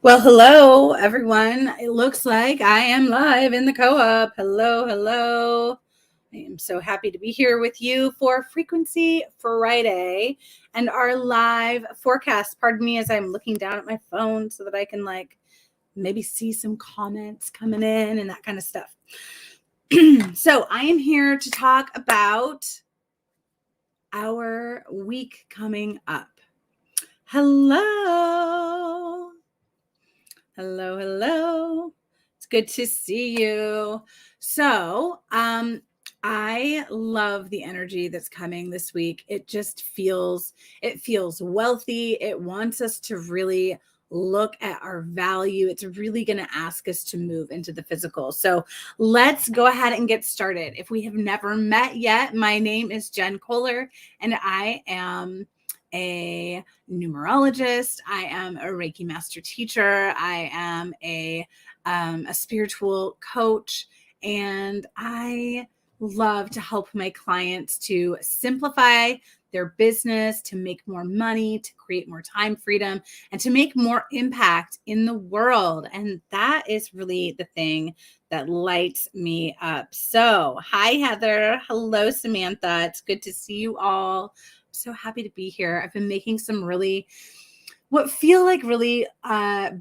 Well, hello, everyone. It looks like I am live in the co-op. Hello, hello. I am so happy to be here with you for Frequency Friday and our live forecast. Pardon me as I'm looking down at my phone so that I can maybe see some comments coming in and that kind of stuff. So I am here to talk about our week coming up. Hello. Hello, hello. It's good to see you. So, I love the energy that's coming this week. It feels wealthy. It wants us to really look at our value. It's really going to ask us to move into the physical. So let's go ahead and get started. If we have never met yet, my name is Jen Kohler, and I am a numerologist. I am a Reiki master teacher. I am a spiritual coach, and I love to help my clients to simplify their business, to make more money, to create more time freedom, and to make more impact in the world. And that is really the thing that lights me up. So, hi, Heather. Hello, Samantha. It's good to see you all. So happy to be here. I've been making some what feel like really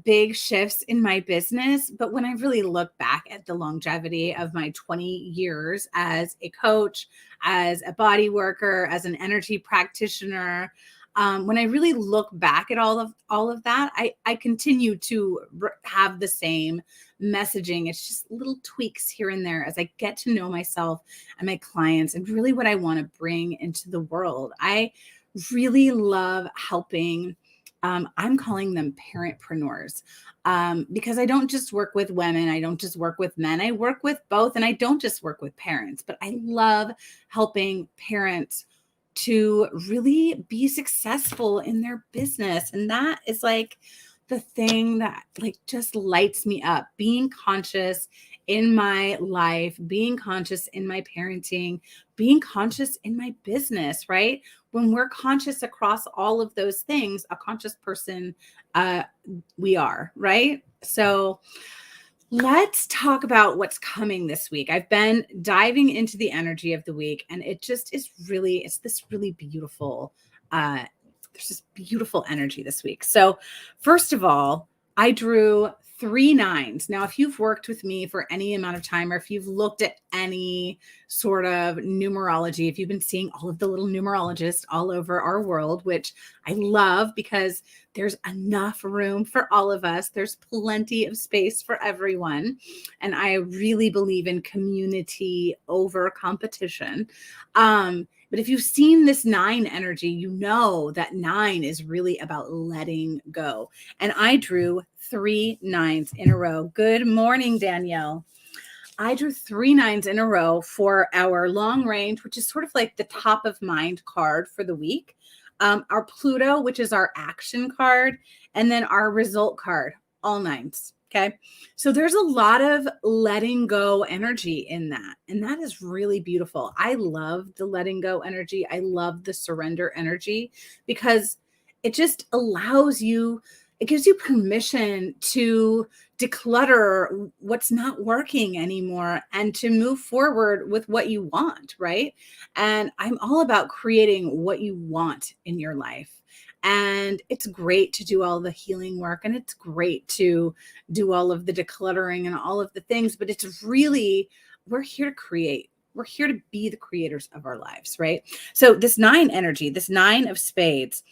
big shifts in my business. But when I really look back at the longevity of my 20 years as a coach, as a body worker, as an energy practitioner, when I really look back at all of that, I continue to have the same messaging. It's just little tweaks here and there as I get to know myself and my clients and really what I want to bring into the world. I really love helping. I'm calling them parentpreneurs because I don't just work with women. I don't just work with men. I work with both. And I don't just work with parents, but I love helping parents to really be successful in their business. And that is the thing that just lights me up, being conscious in my life, being conscious in my parenting, being conscious in my business, right? When we're conscious across all of those things, a conscious person we are, right? So let's talk about what's coming this week. I've been diving into the energy of the week, and it just is it's this really beautiful, there's this beautiful energy this week. So first of all, I drew 3 9s. Now, if you've worked with me for any amount of time, or if you've looked at any sort of numerology, if you've been seeing all of the little numerologists all over our world, which I love because there's enough room for all of us. There's plenty of space for everyone. And I really believe in community over competition. But if you've seen this 9 energy, you know that 9 is really about letting go. And I drew 3 9s in a row. Good morning, Danielle. I drew 3 9s in a row for our long range, which is sort of like the top of mind card for the week. Our Pluto, which is our action card, and then our result card, all 9s. Okay. So there's a lot of letting go energy in that. And that is really beautiful. I love the letting go energy. I love the surrender energy because it just allows you, it gives you permission to declutter what's not working anymore and to move forward with what you want, right? And I'm all about creating what you want in your life. And it's great to do all the healing work, and it's great to do all of the decluttering and all of the things, but it's really, we're here to create. We're here to be the creators of our lives, right? So this 9 energy, this 9 of spades,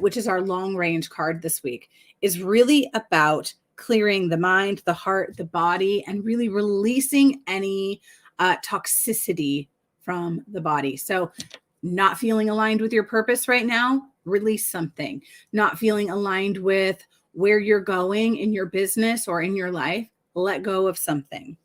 which is our long range card this week, is really about clearing the mind, the heart, the body, and really releasing any toxicity from the body. So not feeling aligned with your purpose right now, release something. Not feeling aligned with where you're going in your business or in your life, let go of something.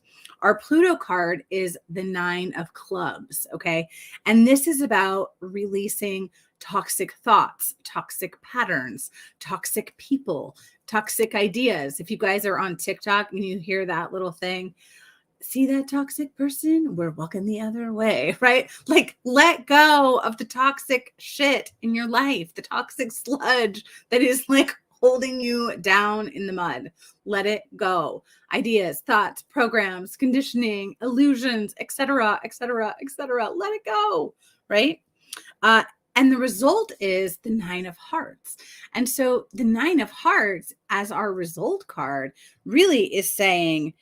Our Pluto card is the 9 of clubs, okay? And this is about releasing toxic thoughts, toxic patterns, toxic people, toxic ideas. If you guys are on TikTok and you hear that little thing, see that toxic person? We're walking the other way, right? Like, let go of the toxic shit in your life, the toxic sludge that is like holding you down in the mud. Let it go. Ideas, thoughts, programs, conditioning, illusions, etc., etc., etc. Let it go, right? Uh, and the result is the 9 of Hearts. And so the 9 of Hearts as our result card really is saying,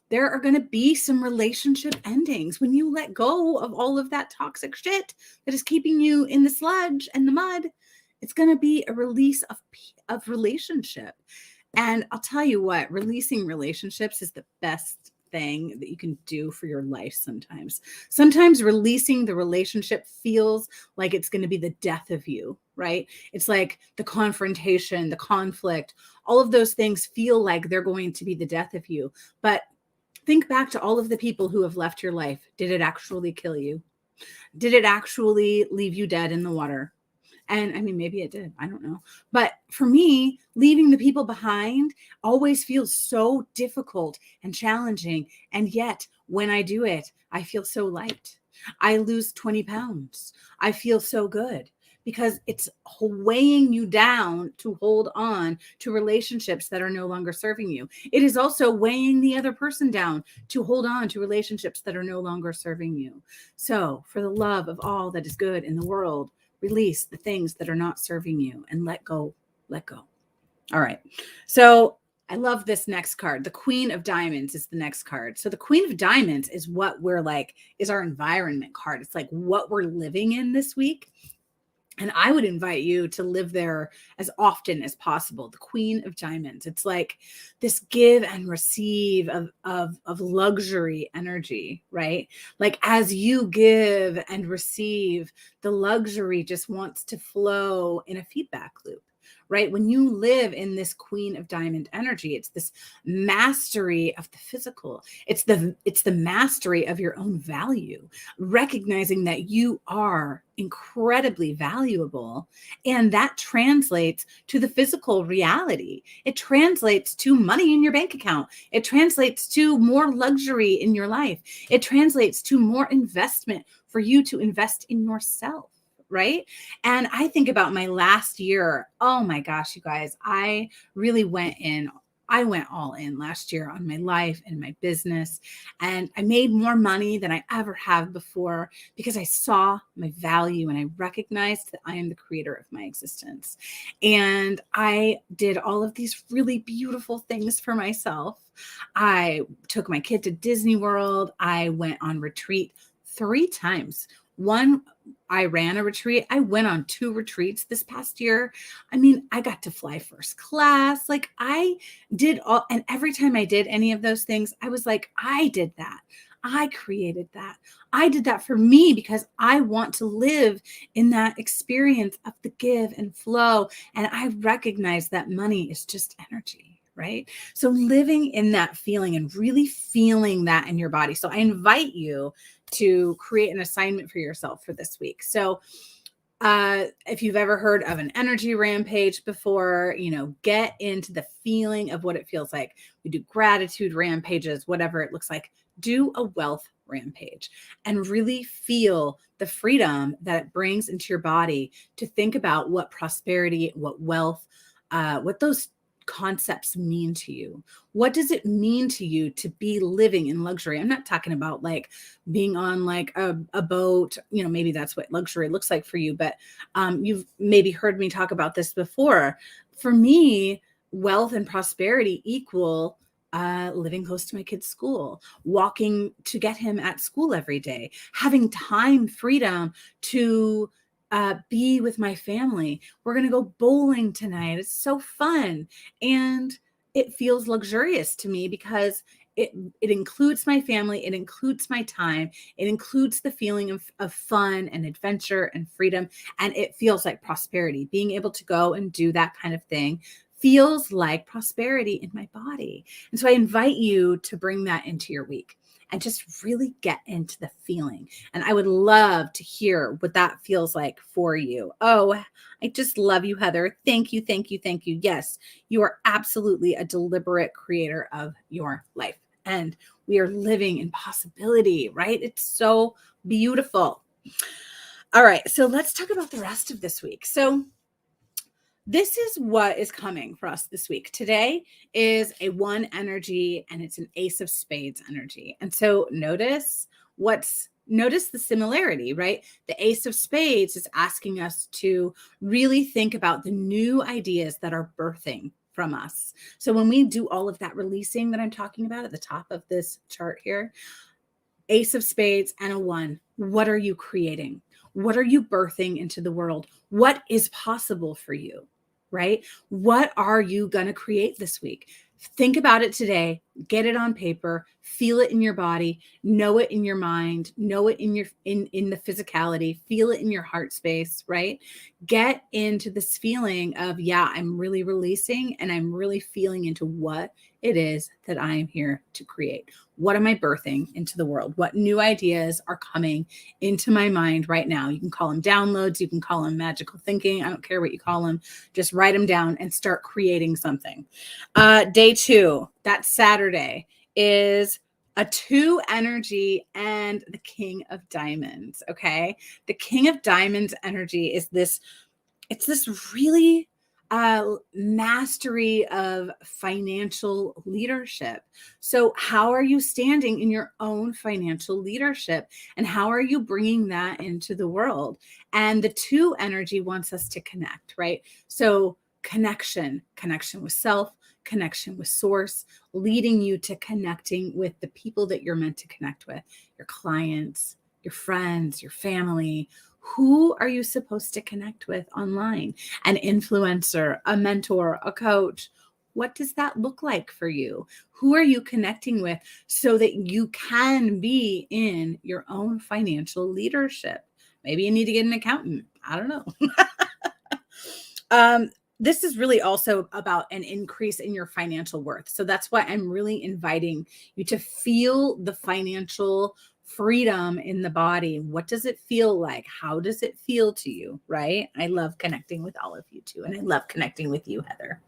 there are going to be some relationship endings when you let go of all of that toxic shit that is keeping you in the sludge and the mud. It's going to be a release of relationship. And I'll tell you what, releasing relationships is the best thing that you can do for your life sometimes. Sometimes releasing the relationship feels like it's going to be the death of you, right? It's like the confrontation, the conflict, all of those things feel like they're going to be the death of you. But think back to all of the people who have left your life. Did it actually kill you? Did it actually leave you dead in the water? And I mean, maybe it did. I don't know. But for me, leaving the people behind always feels so difficult and challenging. And yet, when I do it, I feel so light. I lose 20 pounds. I feel so good because it's weighing you down to hold on to relationships that are no longer serving you. It is also weighing the other person down to hold on to relationships that are no longer serving you. So, for the love of all that is good in the world, release the things that are not serving you and let go. Let go. All right. So I love this next card. The Queen of Diamonds is the next card. So the Queen of Diamonds is what we're like, is our environment card. It's like what we're living in this week. And I would invite you to live there as often as possible. The Queen of Diamonds. It's like this give and receive of luxury energy, right? Like as you give and receive, the luxury just wants to flow in a feedback loop. Right? When you live in this Queen of Diamond energy, it's this mastery of the physical. It's the mastery of your own value, recognizing that you are incredibly valuable, and that translates to the physical reality. It translates to money in your bank account. It translates to more luxury in your life. It translates to more investment for you to invest in yourself. Right. And I think about my last year. Oh my gosh, you guys, I really went in. I went all in last year on my life and my business. And I made more money than I ever have before because I saw my value and I recognized that I am the creator of my existence. And I did all of these really beautiful things for myself. I took my kid to Disney World. I went on retreat 3 times. One, I ran a retreat. I went on 2 retreats this past year. I mean, I got to fly first class. Like I did all, and every time I did any of those things, I was like, I did that. I created that. I did that for me because I want to live in that experience of the give and flow. And I recognize that money is just energy, right? So living in that feeling and really feeling that in your body. So I invite you to create an assignment for yourself for this week. So if you've ever heard of an energy rampage before, get into the feeling of what it feels like. We do gratitude rampages, whatever it looks like. Do a wealth rampage and really feel the freedom that it brings into your body to think about what prosperity, what wealth, what those concepts mean to you. What does it mean to you to be living in luxury? I'm not talking about like being on like a boat, maybe that's what luxury looks like for you, but you've maybe heard me talk about this before. For me, wealth and prosperity equal living close to my kid's school, walking to get him at school every day, having time, freedom to be with my family. We're going to go bowling tonight. It's so fun. And it feels luxurious to me because it includes my family. It includes my time. It includes the feeling of fun and adventure and freedom. And it feels like prosperity. Being able to go and do that kind of thing feels like prosperity in my body. And so I invite you to bring that into your week and just really get into the feeling. And I would love to hear what that feels like for you. Oh, I just love you, Heather. Thank you, thank you, thank you. Yes, you are absolutely a deliberate creator of your life. end. We are living in possibility, right? It's so beautiful. All right, so let's talk about the rest of this week. So this is what is coming for us this week. Today is a 1 energy and it's an Ace of Spades energy. And so notice the similarity, right? The Ace of Spades is asking us to really think about the new ideas that are birthing from us. So when we do all of that releasing that I'm talking about at the top of this chart here, Ace of Spades and a 1, what are you creating? What are you birthing into the world? What is possible for you? Right? What are you going to create this week? Think about it today, get it on paper, feel it in your body, know it in your mind, know it in your in the physicality, feel it in your heart space, right? Get into this feeling of, yeah, I'm really releasing and I'm really feeling into what it is that I am here to create. What am I birthing into the world? What new ideas are coming into my mind right now? You can call them downloads, you can call them magical thinking. I don't care what you call them. Just write them down and start creating something. Day 2, that's Saturday, is a 2 energy and the King of Diamonds. Okay. The King of Diamonds energy is this really mastery of financial leadership. So how are you standing in your own financial leadership and how are you bringing that into the world? And the 2 energy wants us to connect, right? So connection with self, connection with source, leading you to connecting with the people that you're meant to connect with, your clients, your friends, your family. Who are you supposed to connect with online? An influencer, a mentor, a coach. What does that look like for you? Who are you connecting with so that you can be in your own financial leadership? Maybe you need to get an accountant. I don't know. This is really also about an increase in your financial worth. So that's why I'm really inviting you to feel the financial freedom in the body. What does it feel like? How does it feel to you? Right? I love connecting with all of you too. And I love connecting with you, Heather.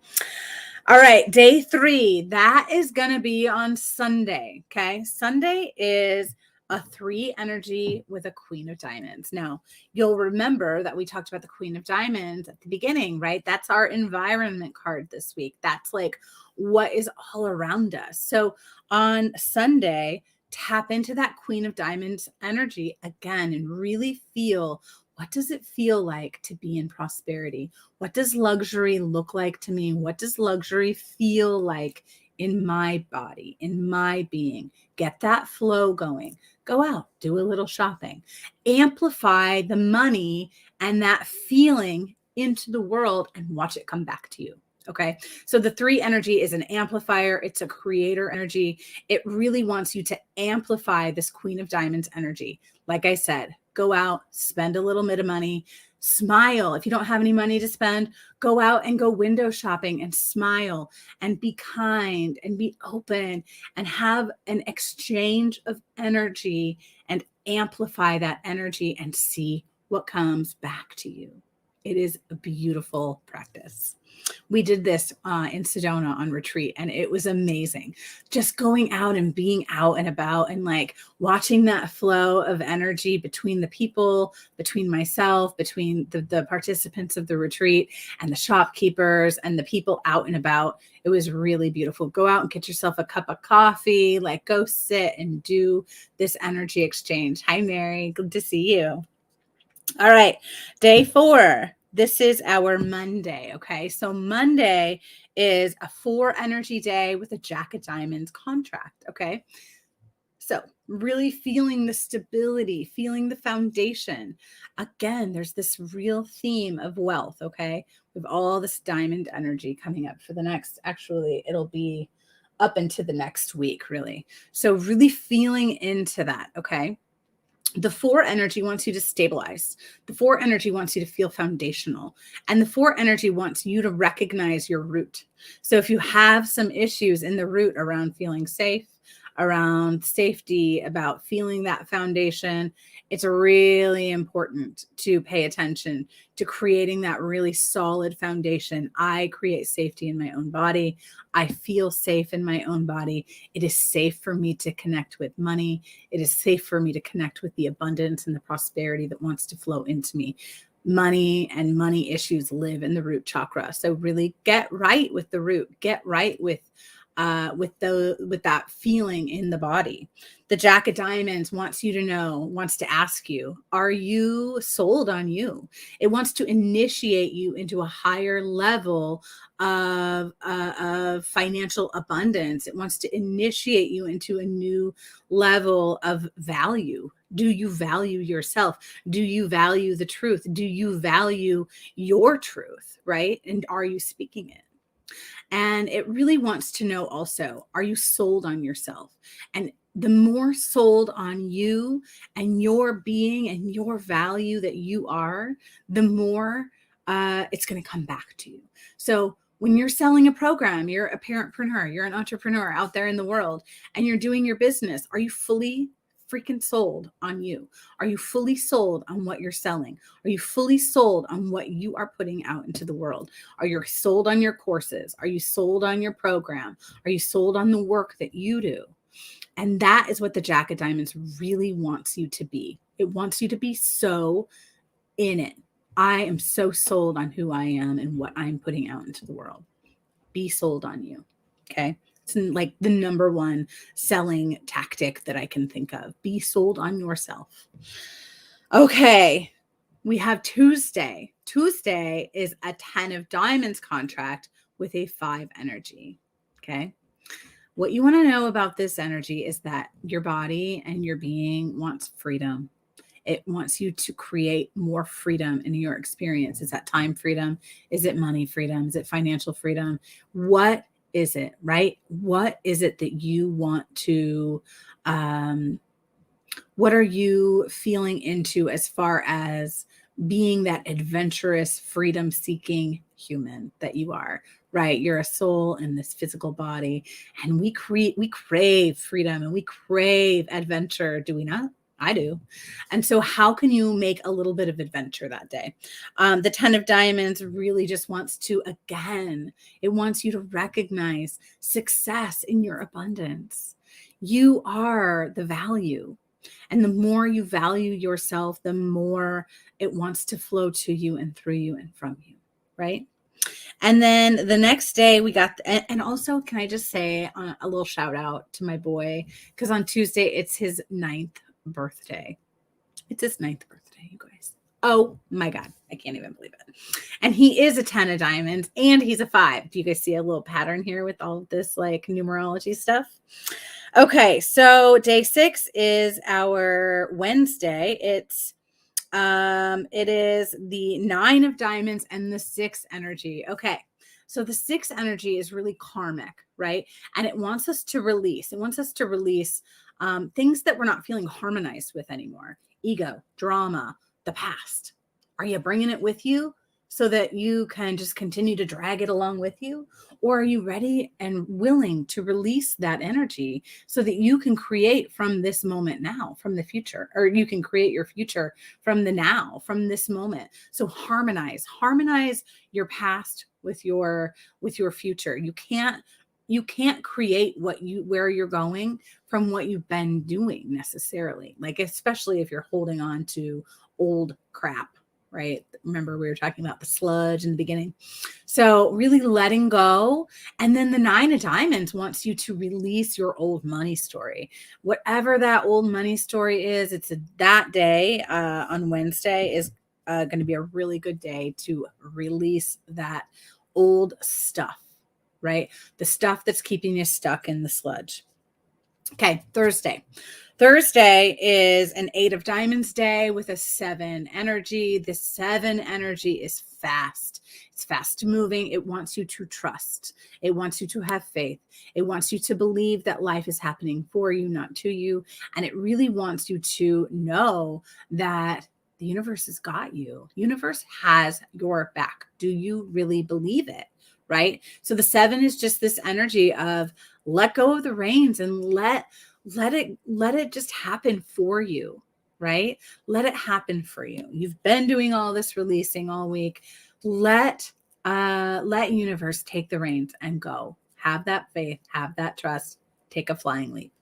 All right, day 3, that is going to be on Sunday. Okay. Sunday is a 3 energy with a Queen of Diamonds. Now, you'll remember that we talked about the Queen of Diamonds at the beginning, right? That's our environment card this week. That's like what is all around us. So on Sunday, tap into that Queen of Diamonds energy again and really feel, what does it feel like to be in prosperity? What does luxury look like to me? What does luxury feel like in my body, in my being? Get that flow going. Go out, do a little shopping, amplify the money and that feeling into the world and watch it come back to you. Okay. So the 3 energy is an amplifier. It's a creator energy. It really wants you to amplify this Queen of Diamonds energy. Like I said, go out, spend a little bit of money, smile. If you don't have any money to spend, go out and go window shopping and smile and be kind and be open and have an exchange of energy and amplify that energy and see what comes back to you. It is a beautiful practice. We did this in Sedona on retreat and it was amazing. Just going out and being out and about and like watching that flow of energy between the people, between myself, between the participants of the retreat and the shopkeepers and the people out and about. It was really beautiful. Go out and get yourself a cup of coffee, like go sit and do this energy exchange. Hi, Mary. Good to see you. All right. Day 4. This is our Monday. Okay. So Monday is a 4 energy day with a Jack of Diamonds contract. Okay. So really feeling the stability, feeling the foundation. Again, there's this real theme of wealth. Okay. With all this diamond energy coming up for the next, actually, it'll be up into the next week, really. So really feeling into that. Okay. The 4 energy wants you to stabilize. The 4 energy wants you to feel foundational. And the 4 energy wants you to recognize your root. So if you have some issues in the root around feeling safe, around safety, about feeling that foundation. It's really important to pay attention to creating that really solid foundation. I create safety in my own body. I feel safe in my own body. It is safe for me to connect with money. It is safe for me to connect with the abundance and the prosperity that wants to flow into me. Money and money issues live in the root chakra. So really get right with the root. Get right with that feeling in the body. The Jack of Diamonds wants you to know, wants to ask you, are you sold on you? It wants to initiate you into a higher level of financial abundance. It wants to initiate you into a new level of value. Do you value yourself? Do you value the truth? Do you value your truth, right? And are you speaking it? And it really wants to know also, are you sold on yourself? And the more sold on you and your being and your value that you are, the more it's going to come back to you. So when you're selling a program, you're a parentpreneur, you're an entrepreneur out there in the world, and you're doing your business, are you fully freaking sold on you? Are you fully sold on what you're selling? Are you fully sold on what you are putting out into the world? Are you sold on your courses? Are you sold on your program? Are you sold on the work that you do? And that is what the Jack of Diamonds really wants you to be. It wants you to be so in it. I am so sold on who I am and what I'm putting out into the world. Be sold on you. Okay. It's like the number one selling tactic that I can think of. Be sold on yourself. Okay. We have Tuesday. Tuesday is a 10 of Diamonds contract with a 5 energy. Okay. What you want to know about this energy is that your body and your being wants freedom. It wants you to create more freedom in your experience. Is that time freedom? Is it money freedom? Is it financial freedom? What is it, right? What is it that you want to, what are you feeling into as far as being that adventurous, freedom seeking human that you are, right? You're a soul in this physical body, and we crave freedom and we crave adventure, do we not? I do. And so how can you make a little bit of adventure that day? The 10 of Diamonds really just wants to, again, it wants you to recognize success in your abundance. You are the value. And the more you value yourself, the more it wants to flow to you and through you and from you, right? And then the next day we got, and also, can I just say a little shout out to my boy? Because on Tuesday, it's his 9th birthday. It's his 9th birthday, you guys. Oh my God. I can't even believe it. And he is a 10 of Diamonds and he's a 5. Do you guys see a little pattern here with all of this like numerology stuff? Okay. So day 6 is our Wednesday. It is the 9 of Diamonds and the 6 energy. Okay. So the 6 energy is really karmic, right? And it wants us to release. It wants us to release things that we're not feeling harmonized with anymore. Ego, drama, the past. Are you bringing it with you so that you can just continue to drag it along with you? Or are you ready and willing to release that energy so that you can create from this moment now, from the future, or you can create your future from the now, from this moment? So harmonize your past with your future. You can't create where you're going from what you've been doing necessarily. Like, especially if you're holding on to old crap, right? Remember we were talking about the sludge in the beginning. So really letting go. And then the 9 of Diamonds wants you to release your old money story. Whatever that old money story is, that day on Wednesday is going to be a really good day to release that old stuff, right? The stuff that's keeping you stuck in the sludge. Okay, Thursday. Thursday is an 8 of Diamonds day with a 7 energy. The 7 energy is fast. It's fast moving. It wants you to trust. It wants you to have faith. It wants you to believe that life is happening for you, not to you. And it really wants you to know that the universe has got you. Universe has your back. Do you really believe it? Right? So the 7 is just this energy of let go of the reins and let it just happen for you, right? Let it happen for you. You've been doing all this releasing all week. Let universe take the reins and go. Have that faith, have that trust, take a flying leap.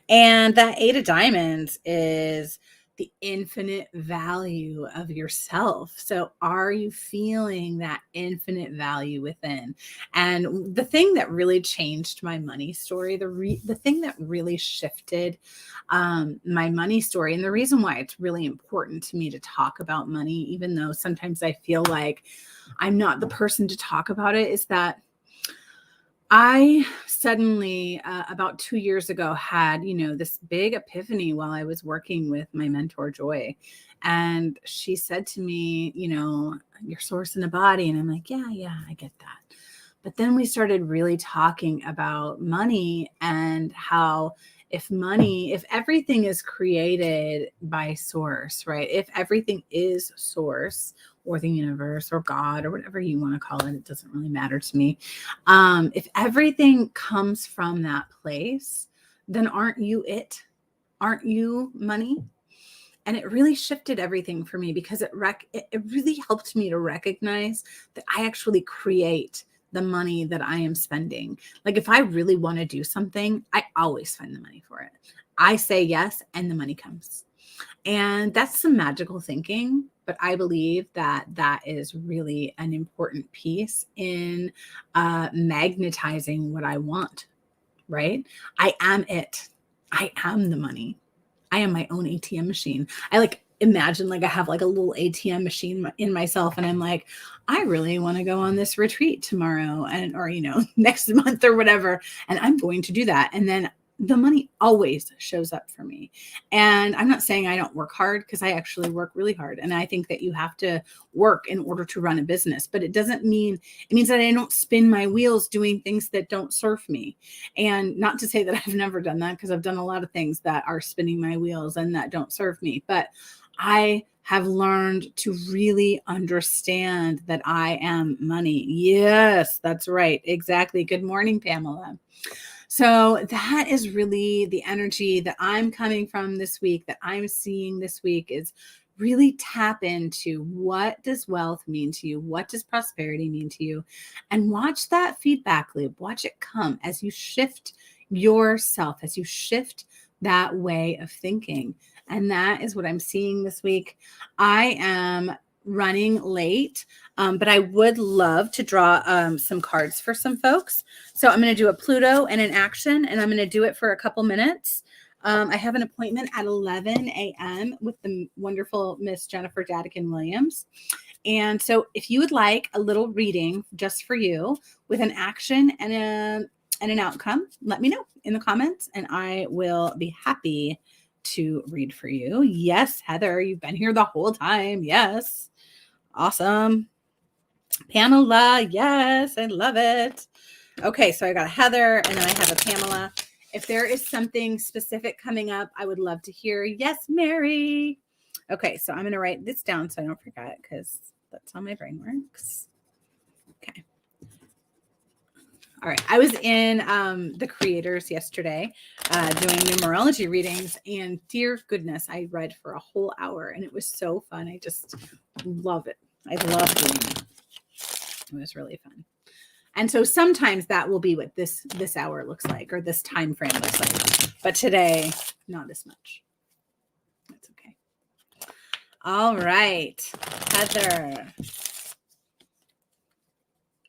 And that 8 of diamonds is the infinite value of yourself. So are you feeling that infinite value within? And the thing that really changed my money story, the thing that really shifted my money story, and the reason why it's really important to me to talk about money, even though sometimes I feel like I'm not the person to talk about it, is that I suddenly, about 2 years ago, had, this big epiphany while I was working with my mentor, Joy. And she said to me, your source in the body. And I'm like, yeah, I get that. But then we started really talking about money and how if everything is created by source, right? If everything is source or the universe or God or whatever you want to call it doesn't really matter to me. If everything comes from that place, then aren't you it? Aren't you money? And it really shifted everything for me because it really helped me to recognize that I actually create the money that I am spending. Like if I really want to do something, I always find the money for it. I say yes and the money comes. And that's some magical thinking, but I believe that that is really an important piece in magnetizing what I want, right? I am it. I am the money. I am my own ATM machine. I imagine I have a little ATM machine in myself and I'm like, I really want to go on this retreat tomorrow or next month or whatever, and I'm going to do that. And then the money always shows up for me. And I'm not saying I don't work hard, because I actually work really hard. And I think that you have to work in order to run a business, but it means that I don't spin my wheels doing things that don't serve me. And not to say that I've never done that, because I've done a lot of things that are spinning my wheels and that don't serve me. But I have learned to really understand that I am money. Yes, that's right. Exactly. Good morning, Pamela. So that is really the energy that I'm coming from this week, that I'm seeing this week, is really tap into what does wealth mean to you? What does prosperity mean to you? And watch that feedback loop. Watch it come as you shift yourself, as you shift that way of thinking. And that is what I'm seeing this week. I am running late, but I would love to draw some cards for some folks. So I'm going to do a Pluto and an action, and I'm going to do it for a couple minutes. I have an appointment at 11 a.m. with the wonderful Miss Jennifer Dadikin Williams. And so if you would like a little reading just for you with an action and an outcome, let me know in the comments, and I will be happy to read for you. Yes, Heather, you've been here the whole time. Yes. Awesome. Pamela, yes, I love it. Okay, so I got a Heather and then I have a Pamela. If there is something specific coming up, I would love to hear. Yes, Mary. Okay, so I'm going to write this down so I don't forget, because that's how my brain works. Okay. All right. I was in the Creators yesterday doing numerology readings, and dear goodness, I read for a whole hour and it was so fun. I just love it. I love doing it. It was really fun. And so sometimes that will be what this hour looks like, or this time frame looks like. But today, not as much. That's okay. All right, Heather.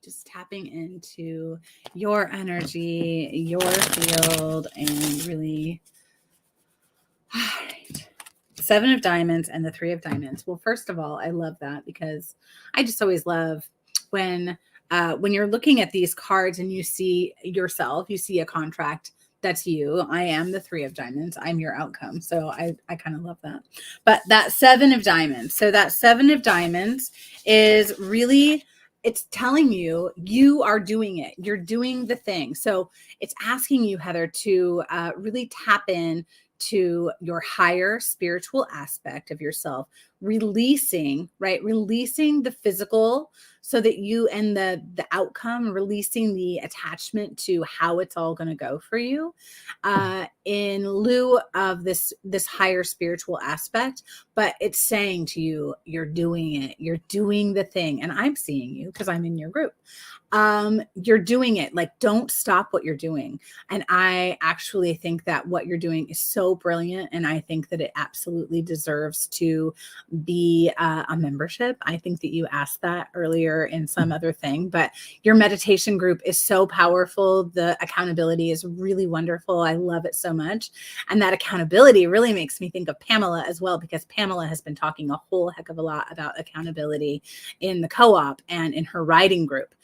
Just tapping into your energy, your field, and really, all right. 7 of Diamonds and the 3 of Diamonds. Well, first of all, I love that, because I just always love when you're looking at these cards and you see yourself, you see a contract. That's you. I am the 3 of Diamonds. I'm your outcome. So I kind of love that. But that 7 of Diamonds. So that 7 of Diamonds is really, it's telling you, you are doing it. You're doing the thing. So it's asking you, Heather, to really tap in to your higher spiritual aspect of yourself, releasing, right? Releasing the physical so that you and the outcome, releasing the attachment to how it's all going to go for you, in lieu of this higher spiritual aspect. But it's saying to you, you're doing it, you're doing the thing, and I'm seeing you because I'm in your group. You're doing it. Like, don't stop what you're doing. And I actually think that what you're doing is so brilliant, and I think that it absolutely deserves to be a membership. I think that you asked that earlier in some other thing, but your meditation group is so powerful. The accountability is really wonderful. I love it so much. And that accountability really makes me think of Pamela as well, because Pamela has been talking a whole heck of a lot about accountability in the co-op and in her writing group.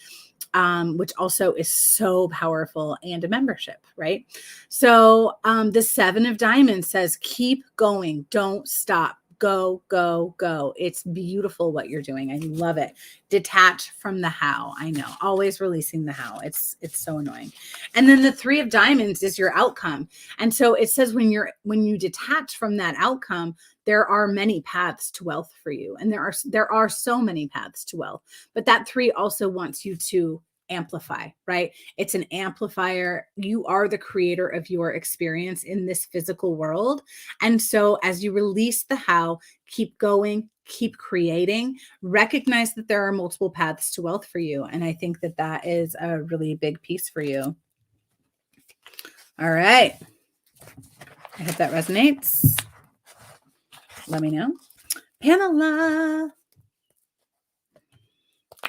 Which also is so powerful, and a membership, right? So the 7 of Diamonds says, keep going, don't stop. Go, go, go. It's beautiful what you're doing. I love it. Detach from the how. I know, always releasing the how. It's so annoying. And then the 3 of Diamonds is your outcome. And so it says when you detach from that outcome, there are many paths to wealth for you. And there are so many paths to wealth. But that 3 also wants you to amplify, right? It's an amplifier. You are the creator of your experience in this physical world. And so as you release the how, keep going, keep creating, recognize that there are multiple paths to wealth for you. And I think that that is a really big piece for you. All right. I hope that resonates. Let me know. Pamela,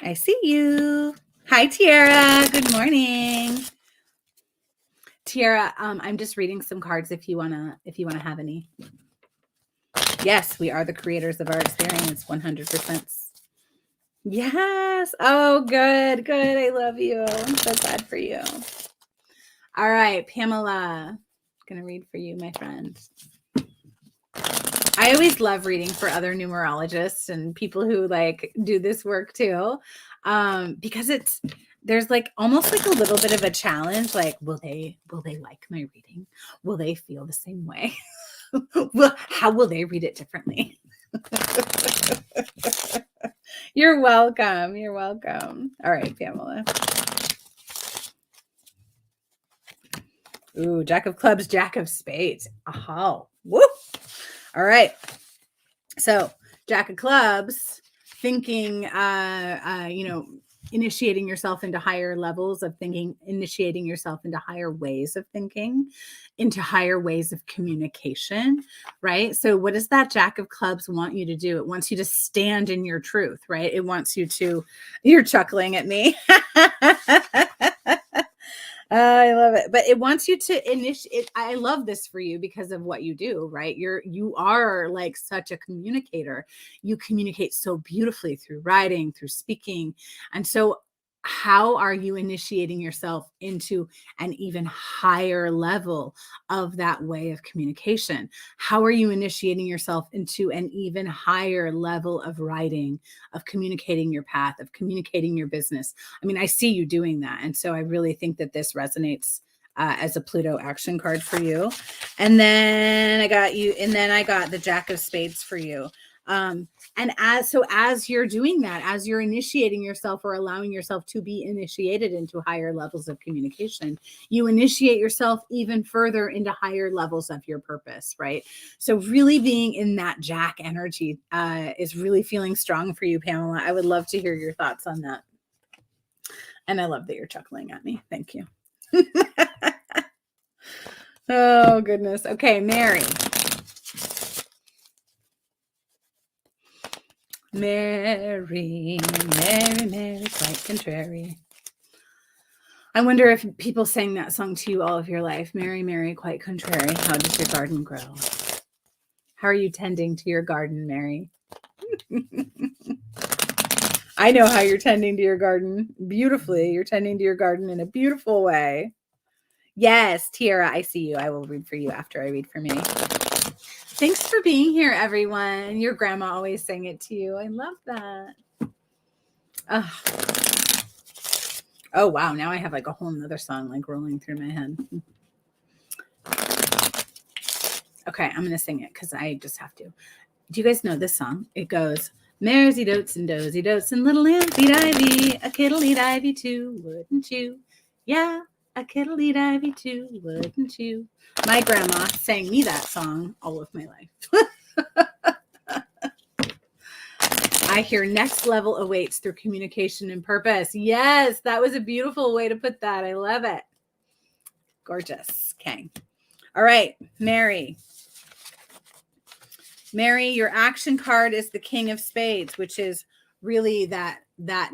I see you. Hi, Tiara. Good morning. Tiara, I'm just reading some cards if you wanna have any. Yes, we are the creators of our experience, 100%. Yes. Oh, good, good. I love you. I'm so glad for you. All right, Pamela. I'm gonna read for you, my friend. I always love reading for other numerologists and people who like do this work too, because there's like almost like a little bit of a challenge. Like, will they like my reading? Will they feel the same way? Well, how will they read it differently? You're welcome. You're welcome. All right, Pamela. Ooh, Jack of Clubs, Jack of Spades. Aha. Woo. All right. So Jack of Clubs, thinking, initiating yourself into higher levels of thinking, initiating yourself into higher ways of thinking, into higher ways of communication, right? So what does that Jack of Clubs want you to do? It wants you to stand in your truth, right? It wants you to, you're chuckling at me. I love it. But it wants you to initiate. I love this for you because of what you do, right? You are like such a communicator. You communicate so beautifully through writing, through speaking. And so how are you initiating yourself into an even higher level of that way of communication? How are you initiating yourself into an even higher level of writing, of communicating your path, of communicating your business? I mean, I see you doing that. And so I really think that this resonates as a Pluto action card for you. And then I got the Jack of Spades for you. And as you're doing that, as you're initiating yourself or allowing yourself to be initiated into higher levels of communication, you initiate yourself even further into higher levels of your purpose, right? So really being in that Jack energy is really feeling strong for you, Pamela. I would love to hear your thoughts on that. And I love that you're chuckling at me. Thank you. Oh, goodness. Okay, Mary. Mary, quite contrary. I wonder if people sang that song to you all of your life. Mary, Mary, quite contrary. How does your garden grow? How are you tending to your garden, Mary? I know how you're tending to your garden beautifully. You're tending to your garden in a beautiful way. Yes, Tiara, I see you. I will read for you after I read for me. Thanks for being here, everyone. Your grandma always sang it to you. I love that. Oh, wow. Now I have like a whole nother song like rolling through my head. Okay, I'm going to sing it because I just have to. Do you guys know this song? It goes, Maresy dotes and dozy dotes and little lamb eat ivy, a kittle eat ivy too, wouldn't you? Yeah, a kittle eat ivy too, wouldn't you? My grandma sang me that song all of my life. I hear next level awaits through communication and purpose. Yes, that was a beautiful way to put that. I love it. Gorgeous. Okay. All right, Mary. Mary, your action card is the King of Spades, which is really that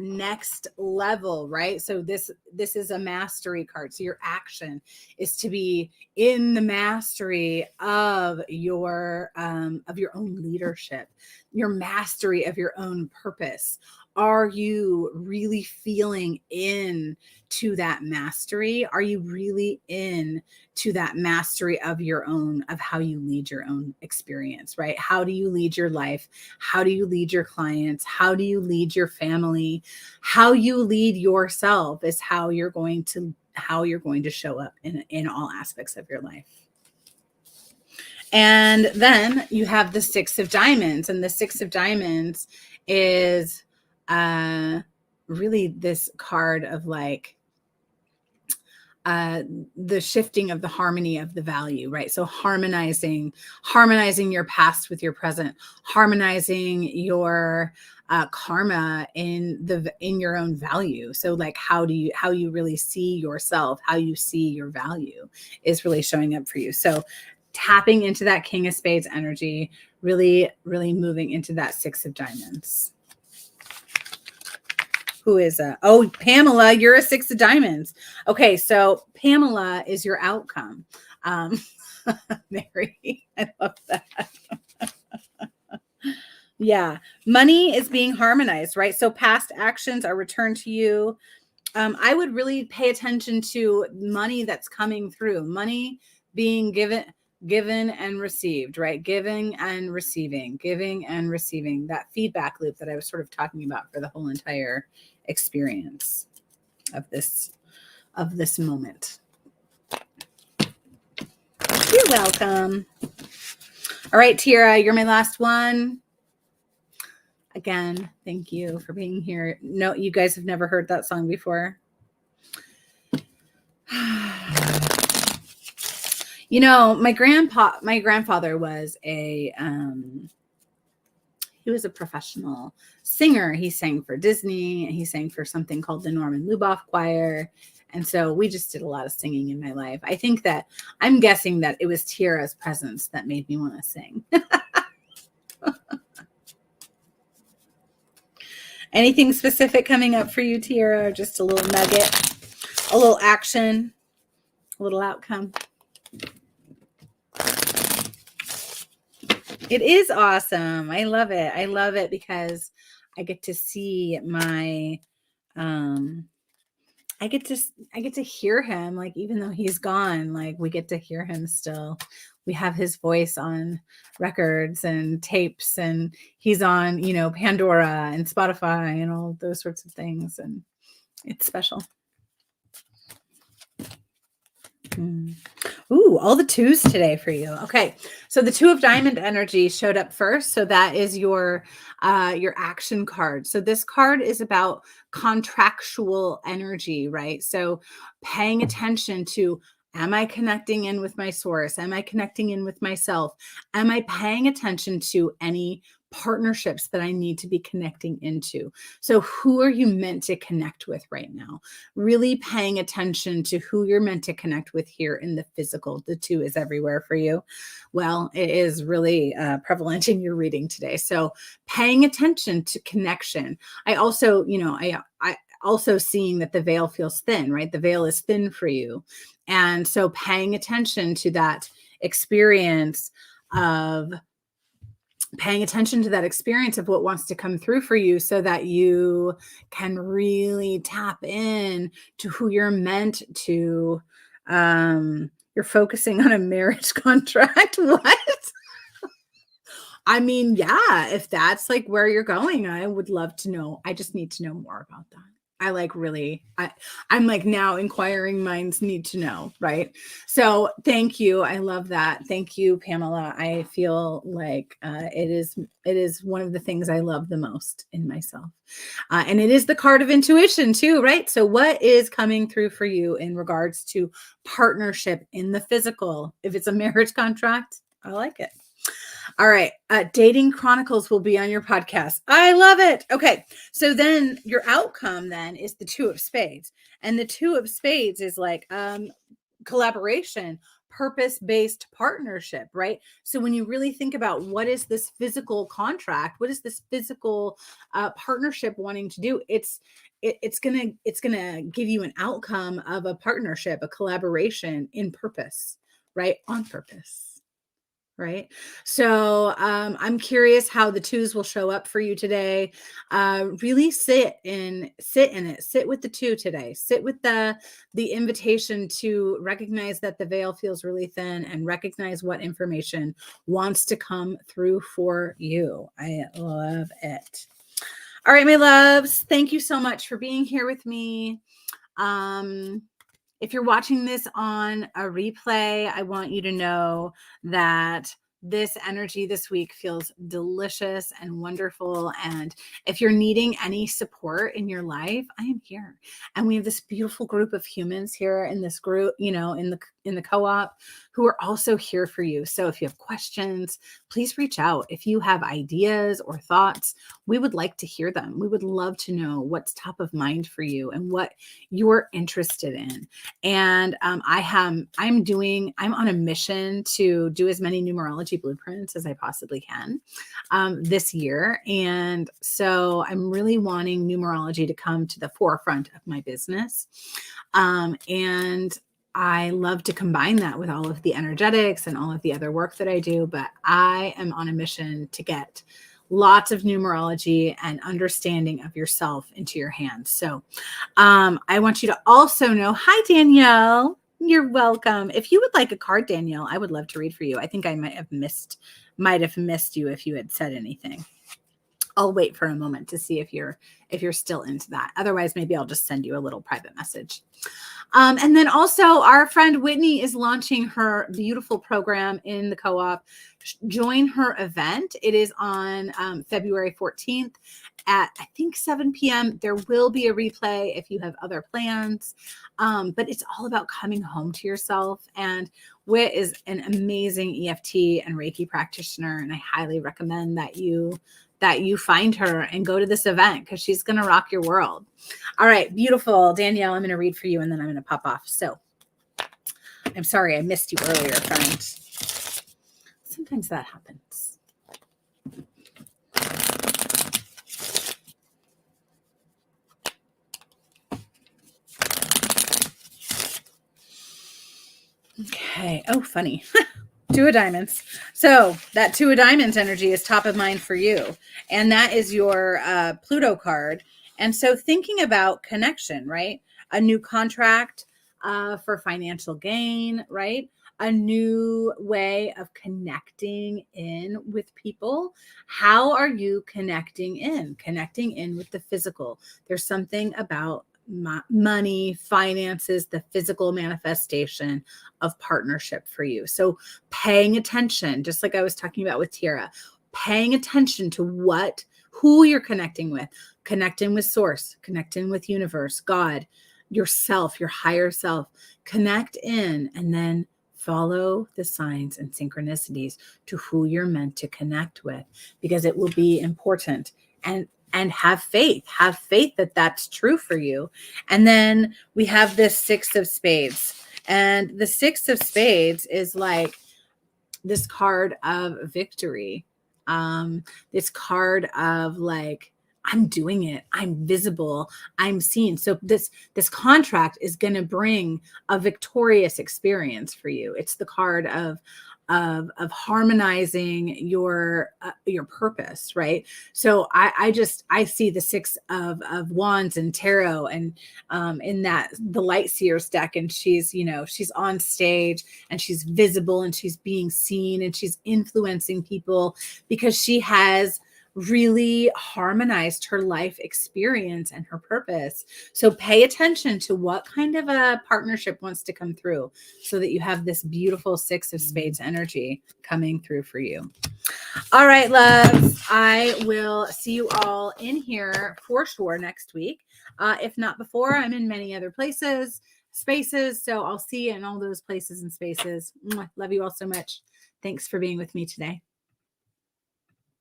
next level, right? So this is a mastery card. So your action is to be in the mastery of your own leadership, your mastery of your own purpose. Are you really feeling in to that mastery? Are you really in to that mastery of how you lead your own experience, right? How do you lead your life? How do you lead your clients? How do you lead your family? How you lead yourself is how you're going to show up in all aspects of your life. And then you have the Six of Diamonds, and the Six of Diamonds is really this card of like the shifting of the harmony of the value, right? So harmonizing your past with your present, harmonizing your karma in your own value. So like how you really see yourself, how you see your value is really showing up for you. So tapping into that King of Spades energy, really, really moving into that Six of Diamonds. Who is Pamela, you're a Six of Diamonds. Okay, so Pamela is your outcome. Mary, I love that. Yeah, money is being harmonized, right? So past actions are returned to you. I would really pay attention to money that's coming through, money being given and received, right? Giving and receiving, that feedback loop that I was sort of talking about for the whole entire experience of this moment. You're welcome. All right, Tira, you're my last one. Again, thank you for being here. No, you guys have never heard that song before. You know, my grandfather was he was a professional singer. He sang for Disney. He sang for something called the Norman Luboff Choir. And so we just did a lot of singing in my life. I'm guessing that it was Tira's presence that made me want to sing. Anything specific coming up for you, Tira, or just a little nugget, a little action, a little outcome? It is awesome. I love it. I love it because I get to see my, I get to hear him, like, even though he's gone, like we get to hear him still. We have his voice on records and tapes, and he's on, Pandora and Spotify and all those sorts of things. And it's special. Ooh, all the twos today for you. Okay. So the Two of Diamond energy showed up first. So that is your action card. So this card is about contractual energy, right? So paying attention to, am I connecting in with my source? Am I connecting in with myself? Am I paying attention to any partnerships that I need to be connecting into? So who are you meant to connect with right now? Really paying attention to who you're meant to connect with here in the physical. The two is everywhere for you. Well, it is really prevalent in your reading today. So paying attention to connection. I also, I also seeing that the veil feels thin, right? The veil is thin for you. And so paying attention to that experience of what wants to come through for you, so that you can really tap in to who you're meant to. You're focusing on a marriage contract. What? I mean, yeah, if that's like where you're going, I would love to know. I just need to know more about that. I'm like now inquiring minds need to know, right? So thank you. I love that. Thank you, Pamela. I feel like it is one of the things I love the most in myself. And it is the card of intuition too, right? So what is coming through for you in regards to partnership in the physical? If it's a marriage contract, I like it. All right. Dating Chronicles will be on your podcast. I love it. Okay. So then your outcome then is the Two of Spades. And the Two of Spades is like collaboration, purpose-based partnership, right? So when you really think about what is this physical contract, what is this physical partnership wanting to do, it's gonna give you an outcome of a partnership, a collaboration in purpose, right? On purpose. Right. So I'm curious how the twos will show up for you today. Really sit in it. Sit with the two today. Sit with the invitation to recognize that the veil feels really thin and recognize what information wants to come through for you. I love it. All right, my loves. Thank you so much for being here with me. If you're watching this on a replay, I want you to know that this energy this week feels delicious and wonderful. And if you're needing any support in your life, I am here. And we have this beautiful group of humans here in this group, in the co-op who are also here for you. So if you have questions, please reach out. If you have ideas or thoughts, we would like to hear them. We would love to know what's top of mind for you and what you're interested in. And I'm on a mission to do as many numerology blueprints as I possibly can this year. And so I'm really wanting numerology to come to the forefront of my business. And I love to combine that with all of the energetics and all of the other work that I do, but I am on a mission to get lots of numerology and understanding of yourself into your hands. So I want you to also know, hi, Danielle. You're welcome. If you would like a card, Danielle, I would love to read for you. I think I might have missed you if you had said anything. I'll wait for a moment to see if you're still into that. Otherwise, maybe I'll just send you a little private message. And then also our friend Whitney is launching her beautiful program in the co-op. Join her event. It is on February 14th at, I think, 7 p.m. There will be a replay if you have other plans. But it's all about coming home to yourself. And Whit is an amazing EFT and Reiki practitioner. And I highly recommend that you find her and go to this event because she's going to rock your world. All right, beautiful. Danielle, I'm going to read for you and then I'm going to pop off. So I'm sorry I missed you earlier, friend. Sometimes that happens. Okay. Oh, funny. Two of diamonds. So that two of diamonds energy is top of mind for you. And that is your Pluto card. And so thinking about connection, right? A new contract for financial gain, right? A new way of connecting in with people. How are you connecting in? Connecting in with the physical. There's something about money, finances, the physical manifestation of partnership for you. So paying attention, just like I was talking about with Tira, paying attention to who you're connecting with source, connecting with universe, God, yourself, your higher self, connect in, and then follow the signs and synchronicities to who you're meant to connect with, because it will be important. And have faith that that's true for you. And then we have this Six of Spades. And the Six of Spades is like this card of victory. This card of like, I'm doing it. I'm visible. I'm seen. So this contract is going to bring a victorious experience for you. It's the card of harmonizing your purpose, right? So I see the Six of Wands and tarot, and in that the Light Seers deck, and she's on stage and she's visible and she's being seen and she's influencing people because she has really harmonized her life experience and her purpose. So pay attention to what kind of a partnership wants to come through so that you have this beautiful Six of Spades energy coming through for you. All right, loves. I will see you all in here for sure next week. If not before, I'm in many other spaces. So I'll see you in all those places and spaces. Mwah. Love you all so much. Thanks for being with me today.